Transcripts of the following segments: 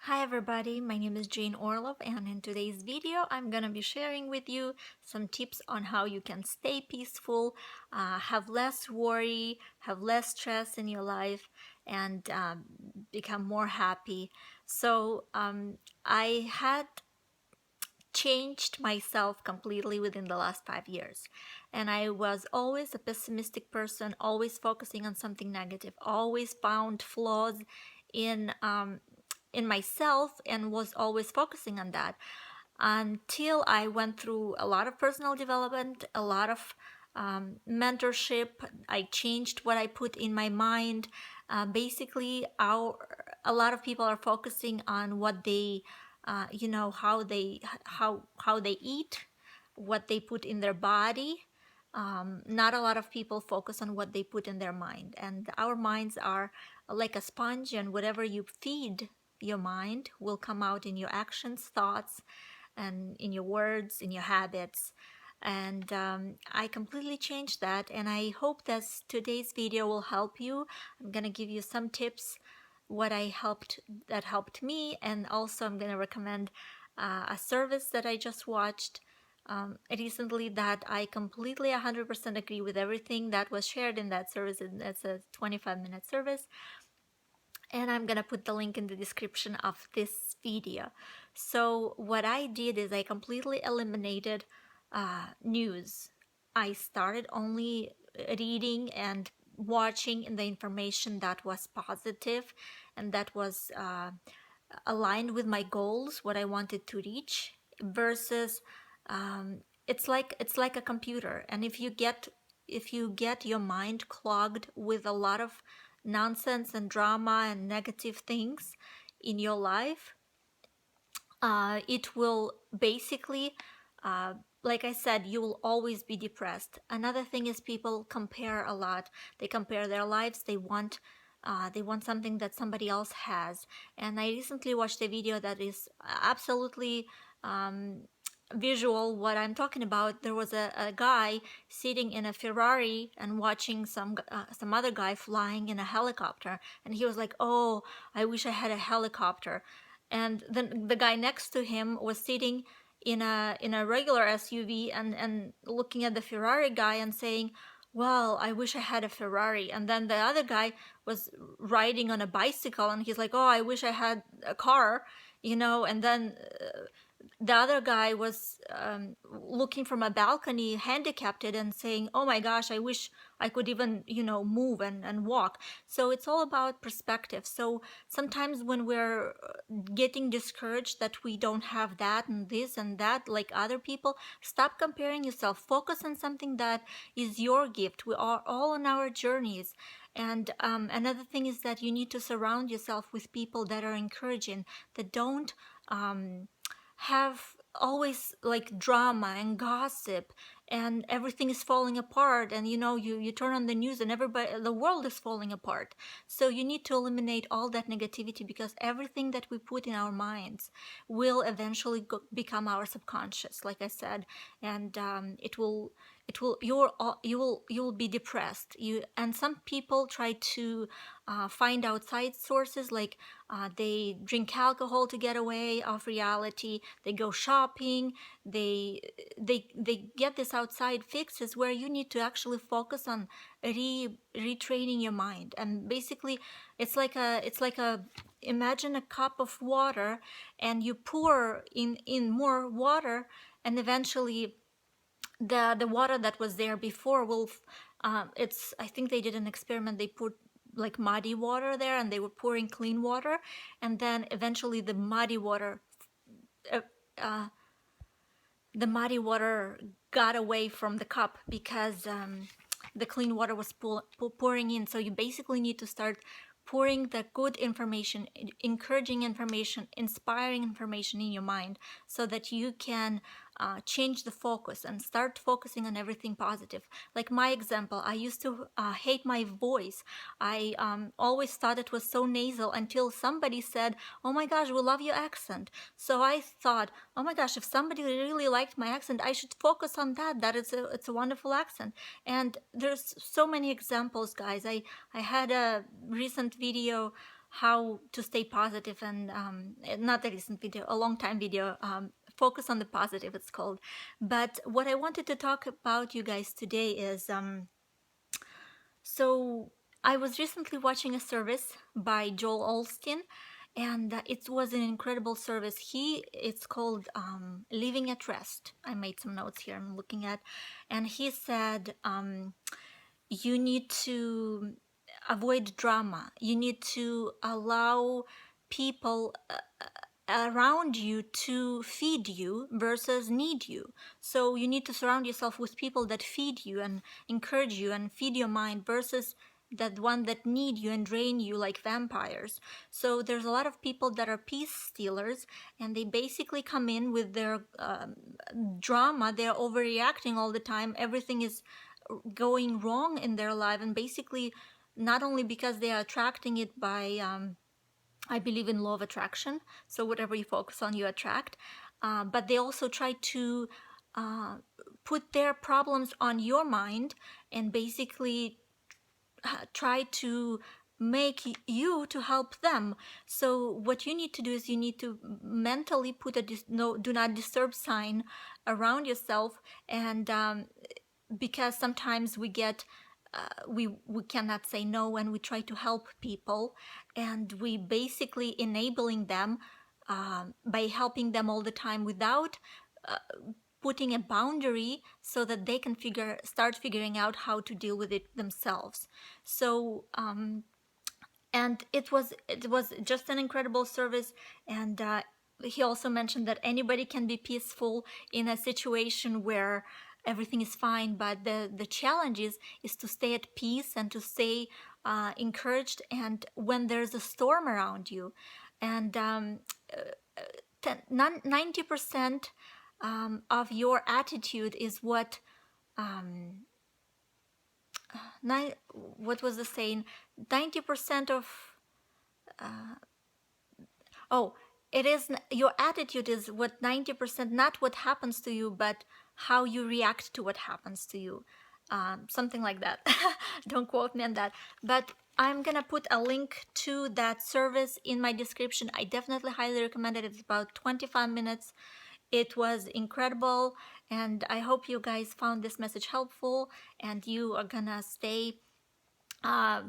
Hi everybody, my name is Jane Orlov, and in today's video I'm gonna be sharing with you some tips on how you can stay peaceful, have less worry, have less stress in your life, and become more happy. I had changed myself completely within the last 5 years. And I was always a pessimistic person, always focusing on something negative, always found flaws in myself and was always focusing on that until I went through a lot of personal development, a lot of mentorship. I changed what I put in my mind. A lot of people are focusing on what they, how they eat, what they put in their body. Not a lot of people focus on what they put in their mind, and our minds are like a sponge, and whatever you feed your mind will come out in your actions, thoughts, and in your words, in your habits. And I completely changed that, and I hope that today's video will help you. I'm gonna give you some tips that helped me, and also I'm gonna recommend a service that I just watched recently that I completely 100% agree with everything that was shared in that service. It's a 25-minute service, and I'm gonna put the link in the description of this video. So what I did is I completely eliminated news. I started only reading and watching the information that was positive and that was aligned with my goals, what I wanted to reach, versus it's like a computer, and if you get your mind clogged with a lot of nonsense and drama and negative things in your life, it will basically, uh, like I said, you will always be depressed. Another thing is people compare a lot. They compare their lives. They want something that somebody else has. And I recently watched a video that is absolutely visual what I'm talking about. There was a guy sitting in a Ferrari and watching some other guy flying in a helicopter, and he was like, "Oh, I wish I had a helicopter." And then the guy next to him was sitting in a regular SUV and looking at the Ferrari guy and saying, "Well, I wish I had a Ferrari." And then the other guy was riding on a bicycle, and he's like, "Oh, I wish I had a car." And then the other guy was looking from a balcony, handicapped, and saying, "Oh my gosh, I wish I could even, move and walk." So it's all about perspective. So sometimes when we're getting discouraged that we don't have that and this and that like other people, stop comparing yourself. Focus on something that is your gift. We are all on our journeys. And another thing is that you need to surround yourself with people that are encouraging, that don't have always like drama and gossip and everything is falling apart, and you turn on the news and the world is falling apart. So you need to eliminate all that negativity, because everything that we put in our minds will eventually become our subconscious, like I said. And you will be depressed. And some people try to find outside sources, like they drink alcohol to get away of reality. They go shopping. They get this outside fixes, where you need to actually focus on retraining your mind. And basically, it's like a imagine a cup of water, and you pour in more water, and eventually the water that was there before will it's I think they did an experiment. They put like muddy water there, and they were pouring clean water, and then eventually uh, uh, the muddy water got away from the cup, because the clean water was pouring in. So you basically need to start pouring the good information, encouraging information, inspiring information in your mind, so that you can change the focus and start focusing on everything positive. Like my example, I used to hate my voice. I always thought it was so nasal, until somebody said, "Oh my gosh, we love your accent." So I thought, "Oh my gosh, if somebody really liked my accent, I should focus on that it's a wonderful accent." And there's so many examples, guys. I had a recent video how to stay positive, and not a recent video, a long time video, focus on the positive it's called. But what I wanted to talk about you guys today is so I was recently watching a service by Joel Olstein, and it was an incredible service. It's called Living at Rest. I made some notes here I'm looking at, and he said you need to avoid drama. You need to allow people around you to feed you versus need you. So you need to surround yourself with people that feed you and encourage you and feed your mind versus that one that need you and drain you like vampires. So there's a lot of people that are peace stealers, and they basically come in with their drama. They're overreacting all the time. Everything is going wrong in their life, and basically not only because they are attracting it by I believe in law of attraction, so whatever you focus on you attract, but they also try to put their problems on your mind and basically try to make you to help them. So what you need to do is you need to mentally put a no, do not disturb sign around yourself, and because sometimes we get we cannot say no when we try to help people, and we basically enabling them by helping them all the time without putting a boundary so that they can start figuring out how to deal with it themselves. So and it was just an incredible service. And he also mentioned that anybody can be peaceful in a situation where everything is fine, but the challenge is to stay at peace and to stay encouraged, and when there's a storm around you. And 90% of your attitude is what what was the saying, 90% of oh, it is your attitude is what 90%, not what happens to you, but how you react to what happens to you. Something like that. Don't quote me on that. But I'm gonna put a link to that service in my description. I definitely highly recommend it. It's about 25 minutes. It was incredible, and I hope you guys found this message helpful, and you are gonna stay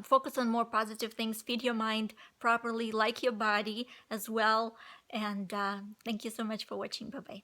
focus on more positive things, feed your mind properly, like your body as well. And thank you so much for watching. Bye bye.